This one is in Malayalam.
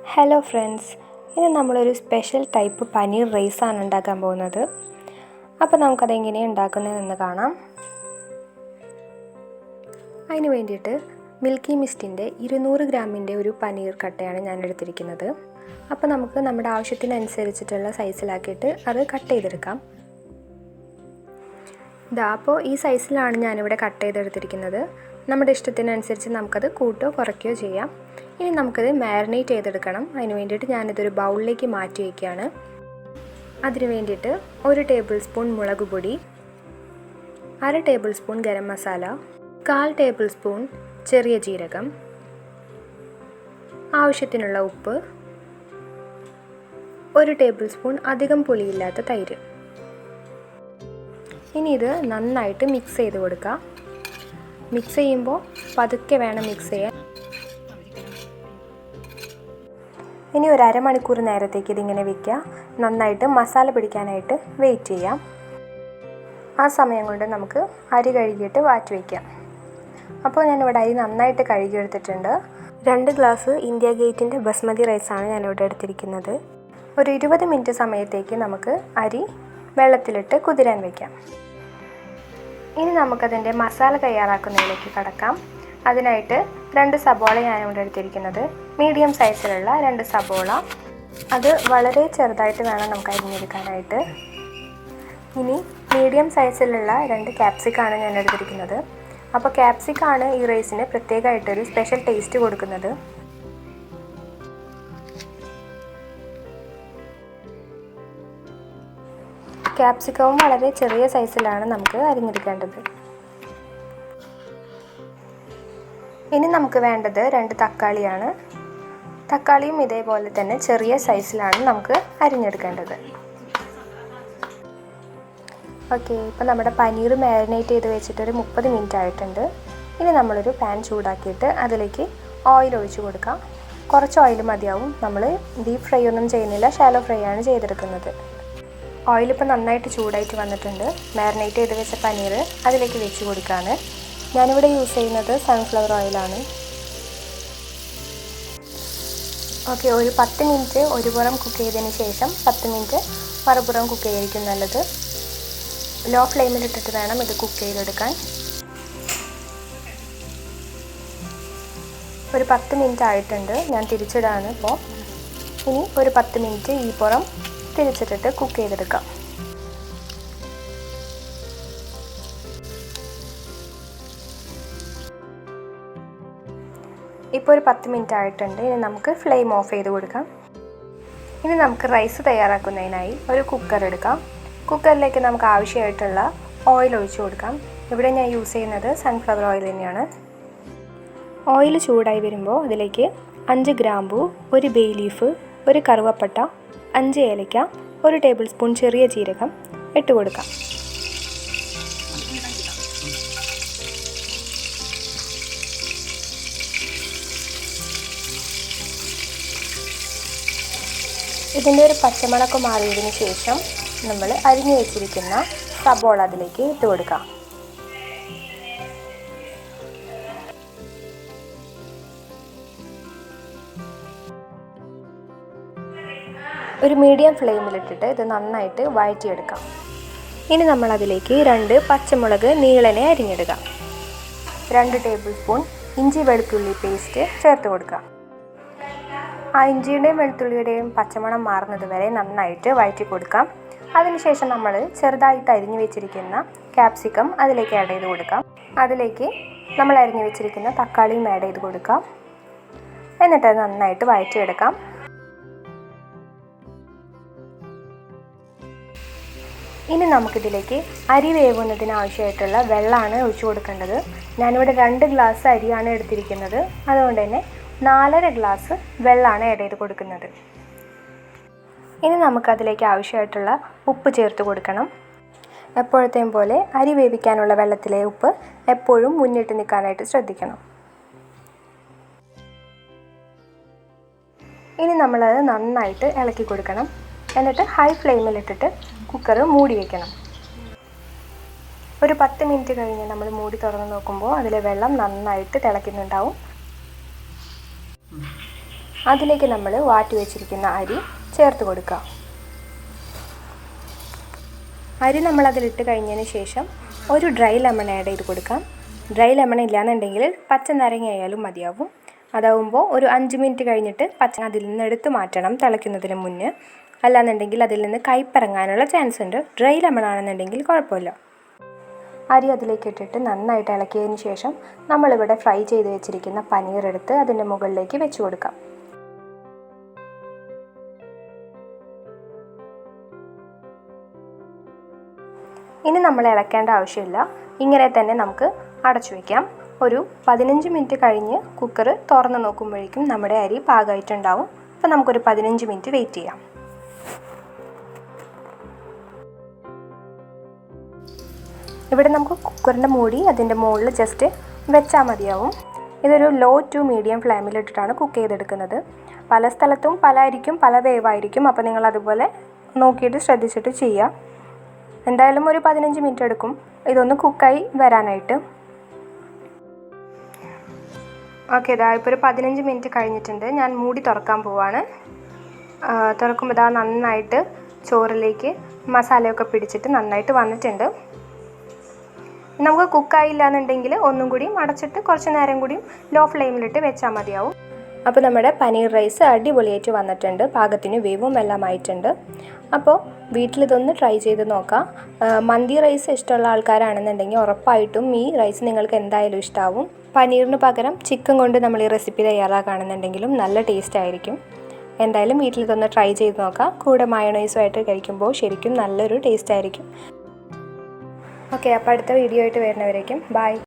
ഹലോ ഫ്രണ്ട്സ്, ഇന്ന് നമ്മളൊരു സ്പെഷ്യൽ ടൈപ്പ് പനീർ റൈസാണ് ഉണ്ടാക്കാൻ പോകുന്നത്. അപ്പോൾ നമുക്കതെങ്ങനെയാണ് ഉണ്ടാക്കുന്നതെന്ന് കാണാം. അതിന് വേണ്ടിയിട്ട് മിൽക്കി മിസ്റ്റിൻ്റെ 200 ഗ്രാമിൻ്റെ ഒരു പനീർ കട്ടയാണ് ഞാൻ എടുത്തിരിക്കുന്നത്. അപ്പോൾ നമുക്ക് നമ്മുടെ ആവശ്യത്തിനനുസരിച്ചിട്ടുള്ള സൈസിലാക്കിയിട്ട് അത് കട്ട് ചെയ്തെടുക്കാം. അപ്പോൾ ഈ സൈസിലാണ് ഞാനിവിടെ കട്ട് ചെയ്തെടുത്തിരിക്കുന്നത്. നമ്മുടെ ഇഷ്ടത്തിനനുസരിച്ച് നമുക്കത് കൂട്ടോ കുറയ്ക്കുകയോ ചെയ്യാം. ഇനി നമുക്കത് മാരിനേറ്റ് ചെയ്തെടുക്കണം. അതിന് വേണ്ടിയിട്ട് ഞാനിതൊരു ബൗളിലേക്ക് മാറ്റി വയ്ക്കുകയാണ്. അതിന് വേണ്ടിയിട്ട് 1 ടേബിൾ സ്പൂൺ മുളക് പൊടി, 1/2 table spoon garam masala, 1/4 table spoon ചെറിയ ജീരകം, ആവശ്യത്തിനുള്ള ഉപ്പ്, 1 ടേബിൾ സ്പൂൺ അധികം പുളിയില്ലാത്ത തൈര്. ഇനി ഇത് നന്നായിട്ട് മിക്സ് ചെയ്ത് കൊടുക്കുക. മിക്സ് ചെയ്യുമ്പോൾ പതുക്കെ വേണം മിക്സ് ചെയ്യാൻ. ഇനി ഒരു അരമണിക്കൂർ നേരത്തേക്ക് ഇതിങ്ങനെ വയ്ക്കുക. നന്നായിട്ട് മസാല പിടിക്കാനായിട്ട് വെയിറ്റ് ചെയ്യാം. ആ സമയം കൊണ്ട് നമുക്ക് അരി കഴുകിയിട്ട് മാറ്റി വയ്ക്കാം. അപ്പോൾ ഞാനിവിടെ അരി നന്നായിട്ട് കഴുകിയെടുത്തിട്ടുണ്ട്. 2 ഗ്ലാസ് ഇന്ത്യ ഗേറ്റിൻ്റെ ബസ്മതി റൈസാണ് ഞാനിവിടെ എടുത്തിരിക്കുന്നത്. ഒരു 20 മിനിറ്റ് സമയത്തേക്ക് നമുക്ക് അരി വെള്ളത്തിലിട്ട് കുതിരാൻ വയ്ക്കാം. ഇനി നമുക്കതിൻ്റെ മസാല തയ്യാറാക്കുന്നതിലേക്ക് കടക്കാം. അതിനായിട്ട് 2 സബോള ഞാനിവിടെ എടുത്തിരിക്കുന്നത്. മീഡിയം സൈസിലുള്ള 2 സബോള. അത് വളരെ ചെറുതായിട്ട് വേണം നമുക്ക് അരിഞ്ഞെടുക്കാനായിട്ട്. ഇനി മീഡിയം സൈസിലുള്ള 2 ക്യാപ്സിക്കാണ് ഞാൻ എടുത്തിരിക്കുന്നത്. അപ്പോൾ ക്യാപ്സിക്കാണ് ഈ റൈസിന് പ്രത്യേകമായിട്ടൊരു സ്പെഷ്യൽ ടേസ്റ്റ് കൊടുക്കുന്നത്. ക്യാപ്സിക്കവും വളരെ ചെറിയ സൈസിലാണ് നമുക്ക് അരിഞ്ഞെടുക്കേണ്ടത്. ഇനി നമുക്ക് വേണ്ടത് 2 തക്കാളിയാണ്. തക്കാളിയും ഇതേപോലെ തന്നെ ചെറിയ സൈസിലാണ് നമുക്ക് അരിഞ്ഞെടുക്കേണ്ടത്. ഓക്കെ, ഇപ്പോൾ നമ്മുടെ പനീർ മാരിനേറ്റ് ചെയ്ത് വെച്ചിട്ടൊരു 30 മിനിറ്റ് ആയിട്ടുണ്ട്. ഇനി നമ്മളൊരു പാൻ ചൂടാക്കിയിട്ട് അതിലേക്ക് ഓയിൽ ഒഴിച്ച് കൊടുക്കാം. കുറച്ച് ഓയിൽ മതിയാവും. നമ്മൾ ഡീപ്പ് ഫ്രൈ ഒന്നും ചെയ്യുന്നില്ല, ഷാലോ ഫ്രൈ ആണ് ചെയ്തെടുക്കുന്നത്. ഓയിലിപ്പോൾ നന്നായിട്ട് ചൂടായിട്ട് വന്നിട്ടുണ്ട്. മാരിനേറ്റ് ചെയ്ത് വെച്ച പനീർ അതിലേക്ക് വെച്ച് കൊടുക്കുകയാണ്. ഞാനിവിടെ യൂസ് ചെയ്യുന്നത് സൺഫ്ലവർ ഓയിലാണ്. ഓക്കെ, ഒരു 10 മിനിറ്റ് ഒരു പുറം കുക്ക് ചെയ്തതിന് ശേഷം 10 മിനിറ്റ് മറുപുറം കുക്ക് ചെയ്തിരിക്കും നല്ലത്. ലോ ഫ്ലെയിമിലിട്ടിട്ട് വേണം ഇത് കുക്ക് ചെയ്തെടുക്കാൻ. ഒരു 10 മിനിറ്റ് ആയിട്ടുണ്ട്. ഞാൻ തിരിച്ചിടാണ് ഇപ്പോൾ. ഇനി ഒരു 10 മിനിറ്റ് ഈ പുറം തിരിച്ചിട്ടിട്ട് കുക്ക് ചെയ്തെടുക്കാം. ഇപ്പോൾ ഒരു 10 മിനിറ്റ് ആയിട്ടുണ്ട്. ഇനി നമുക്ക് ഫ്ലെയിം ഓഫ് ചെയ്ത് കൊടുക്കാം. ഇനി നമുക്ക് റൈസ് തയ്യാറാക്കുന്നതിനായി ഒരു കുക്കർ എടുക്കാം. കുക്കറിലേക്ക് നമുക്ക് ആവശ്യമായിട്ടുള്ള ഓയിൽ ഒഴിച്ചു കൊടുക്കാം. ഇവിടെ ഞാൻ യൂസ് ചെയ്യുന്നത് സൺഫ്ലവർ ഓയിൽ തന്നെയാണ്. ഓയിൽ ചൂടായി വരുമ്പോൾ അതിലേക്ക് 5 ഗ്രാമ്പൂ, 1 ബേ ലീഫ്, 1 കറുവപ്പട്ട, 5 ഏലയ്ക്ക, 1 ടേബിൾ സ്പൂൺ ചെറിയ ജീരകം ഇട്ട് കൊടുക്കാം. ഇതിൻ്റെ ഒരു പച്ചമണക്ക് മാറിയതിന് ശേഷം നമ്മൾ അരിഞ്ഞു വെച്ചിരിക്കുന്ന സബോള അതിലേക്ക് ഇട്ട് കൊടുക്കാം. ഒരു മീഡിയം ഫ്ലെയിമിലിട്ടിട്ട് ഇത് നന്നായിട്ട് വഴറ്റിയെടുക്കാം. ഇനി നമ്മളതിലേക്ക് 2 പച്ചമുളക് നീളനെ അരിഞ്ഞെടുക്കാം. 2 ടേബിൾ സ്പൂൺ ഇഞ്ചി വെളുത്തുള്ളി പേസ്റ്റ് ചേർത്ത് കൊടുക്കാം. ആ ഇഞ്ചിയുടെയും വെളുത്തുള്ളിയുടെയും പച്ചമണം മാറുന്നത് വരെ നന്നായിട്ട് വഴറ്റി കൊടുക്കാം. അതിനുശേഷം നമ്മൾ ചെറുതായിട്ട് അരിഞ്ഞു വെച്ചിരിക്കുന്ന ക്യാപ്സിക്കം അതിലേക്ക് ആഡ് ചെയ്ത് കൊടുക്കാം. അതിലേക്ക് നമ്മൾ അരിഞ്ഞു വെച്ചിരിക്കുന്ന തക്കാളിയും ആഡ് ചെയ്ത് കൊടുക്കാം. എന്നിട്ട് അത് നന്നായിട്ട് വഴറ്റിയെടുക്കാം. ഇനി നമുക്കിതിലേക്ക് അരി വേവുന്നതിന് ആവശ്യമായിട്ടുള്ള വെള്ളമാണ് ഒഴിച്ചു കൊടുക്കേണ്ടത്. ഞാനിവിടെ 2 ഗ്ലാസ് അരിയാണ് എടുത്തിരിക്കുന്നത്. അതുകൊണ്ട് തന്നെ 4.5 ഗ്ലാസ് വെള്ളമാണ് ആഡ് ചെയ്ത് കൊടുക്കുന്നത്. ഇനി നമുക്കതിലേക്ക് ആവശ്യമായിട്ടുള്ള ഉപ്പ് ചേർത്ത് കൊടുക്കണം. എപ്പോഴത്തെയും പോലെ അരി വേവിക്കാനുള്ള വെള്ളത്തിലെ ഉപ്പ് എപ്പോഴും മുന്നിട്ട് നിൽക്കാനായിട്ട് ശ്രദ്ധിക്കണം. ഇനി നമ്മളത് നന്നായിട്ട് ഇളക്കി കൊടുക്കണം. എന്നിട്ട് ഹൈ ഫ്ലെയിമിലിട്ടിട്ട് കുക്കർ മൂടി വയ്ക്കണം. ഒരു 10 മിനിറ്റ് കഴിഞ്ഞ് നമ്മൾ മൂടി തുറന്ന് നോക്കുമ്പോൾ അതിലെ വെള്ളം നന്നായിട്ട് തിളയ്ക്കുന്നുണ്ടാവും. അതിലേക്ക് നമ്മൾ വാട്ടി വെച്ചിരിക്കുന്ന അരി ചേർത്ത് കൊടുക്കുക. അരി നമ്മൾ അതിലിട്ട് കഴിഞ്ഞതിന് ശേഷം ഒരു ഡ്രൈ ലെമൺ ആഡ് ചെയ്ത് കൊടുക്കാം. ഡ്രൈ ലെമൺ ഇല്ലയെന്നുണ്ടെങ്കിൽ പച്ച നാരങ്ങ ആയാലും മതിയാവും. അതാവുമ്പോൾ ഒരു 5 മിനിറ്റ് കഴിഞ്ഞിട്ട് പച്ച അതിൽ നിന്ന് എടുത്ത് മാറ്റണം തിളയ്ക്കുന്നതിന് മുന്നേ. അല്ലാന്നുണ്ടെങ്കിൽ അതിൽ നിന്ന് കയ്പ്പിറങ്ങാനുള്ള ചാൻസ് ഉണ്ട്. ഡ്രൈ ലെമൺ ആണെന്നുണ്ടെങ്കിൽ കുഴപ്പമില്ല. അരി അതിലേക്ക് ഇട്ടിട്ട് നന്നായിട്ട് ഇളക്കിയതിന് ശേഷം നമ്മളിവിടെ ഫ്രൈ ചെയ്ത് വെച്ചിരിക്കുന്ന പനീർ എടുത്ത് അതിൻ്റെ മുകളിലേക്ക് വെച്ച് കൊടുക്കാം. ഇനി നമ്മൾ ഇളക്കേണ്ട ആവശ്യമില്ല. ഇങ്ങനെ തന്നെ നമുക്ക് അടച്ചു വയ്ക്കാം. ഒരു 15 മിനിറ്റ് കഴിഞ്ഞ് കുക്കർ തുറന്ന് നോക്കുമ്പോഴേക്കും നമ്മുടെ അരി പാകമായിട്ടുണ്ടാവും. അപ്പോൾ നമുക്കൊരു 15 മിനിറ്റ് വെയിറ്റ് ചെയ്യാം. ഇവിടെ നമുക്ക് കുക്കറിൻ്റെ മൂടി അതിൻ്റെ മുകളിൽ ജസ്റ്റ് വെച്ചാൽ മതിയാവും. ഇതൊരു ലോ ടു മീഡിയം ഫ്ലെയിമിലിട്ടിട്ടാണ് കുക്ക് ചെയ്തെടുക്കുന്നത്. പല സ്ഥലത്തും പല അരിക്കും പല വേവായിരിക്കും. അപ്പോൾ നിങ്ങൾ അതുപോലെ നോക്കിയിട്ട് ശ്രദ്ധിച്ചിട്ട് ചെയ്യുക. എന്തായാലും ഒരു 15 മിനിറ്റ് എടുക്കും ഇതൊന്ന് കുക്കായി വരാനായിട്ട്. ഓക്കെ, ഇതാ ഇപ്പോൾ ഒരു 15 മിനിറ്റ് കഴിഞ്ഞിട്ടുണ്ട്. ഞാൻ മൂടി തുറക്കാൻ പോവാണ്. തുറക്കുമ്പോൾ ഇതാ നന്നായിട്ട് ചോറിലേക്ക് മസാലയൊക്കെ പിടിച്ചിട്ട് നന്നായിട്ട് വന്നിട്ടുണ്ട്. നമുക്ക് കുക്കായില്ല എന്നുണ്ടെങ്കിൽ ഒന്നും കൂടിയും അടച്ചിട്ട് കുറച്ച് നേരം കൂടിയും ലോ ഫ്ലെയിമിലിട്ട് വെച്ചാൽ മതിയാവും. അപ്പോൾ നമ്മുടെ പനീർ റൈസ് അടിപൊളിയായിട്ട് വന്നിട്ടുണ്ട്. പാകത്തിന് വേവും എല്ലാം ആയിട്ടുണ്ട്. അപ്പോൾ വീട്ടിലിതൊന്ന് ട്രൈ ചെയ്ത് നോക്കാം. മന്തി റൈസ് ഇഷ്ടമുള്ള ആൾക്കാരാണെന്നുണ്ടെങ്കിൽ ഉറപ്പായിട്ടും ഈ റൈസ് നിങ്ങൾക്ക് എന്തായാലും ഇഷ്ടമാവും. പനീറിന് പകരം ചിക്കൻ കൊണ്ട് നമ്മൾ ഈ റെസിപ്പി തയ്യാറാക്കുകയാണെന്നുണ്ടെങ്കിലും നല്ല ടേസ്റ്റ് ആയിരിക്കും. എന്തായാലും വീട്ടിലിതൊന്ന് ട്രൈ ചെയ്ത് നോക്കാം. കൂടെ മയോണൈസുമായിട്ട് കഴിക്കുമ്പോൾ ശരിക്കും നല്ലൊരു ടേസ്റ്റ് ആയിരിക്കും. ഓക്കെ, അപ്പോൾ അടുത്ത വീഡിയോ ആയിട്ട് വരുന്നവരേക്കും ബൈ.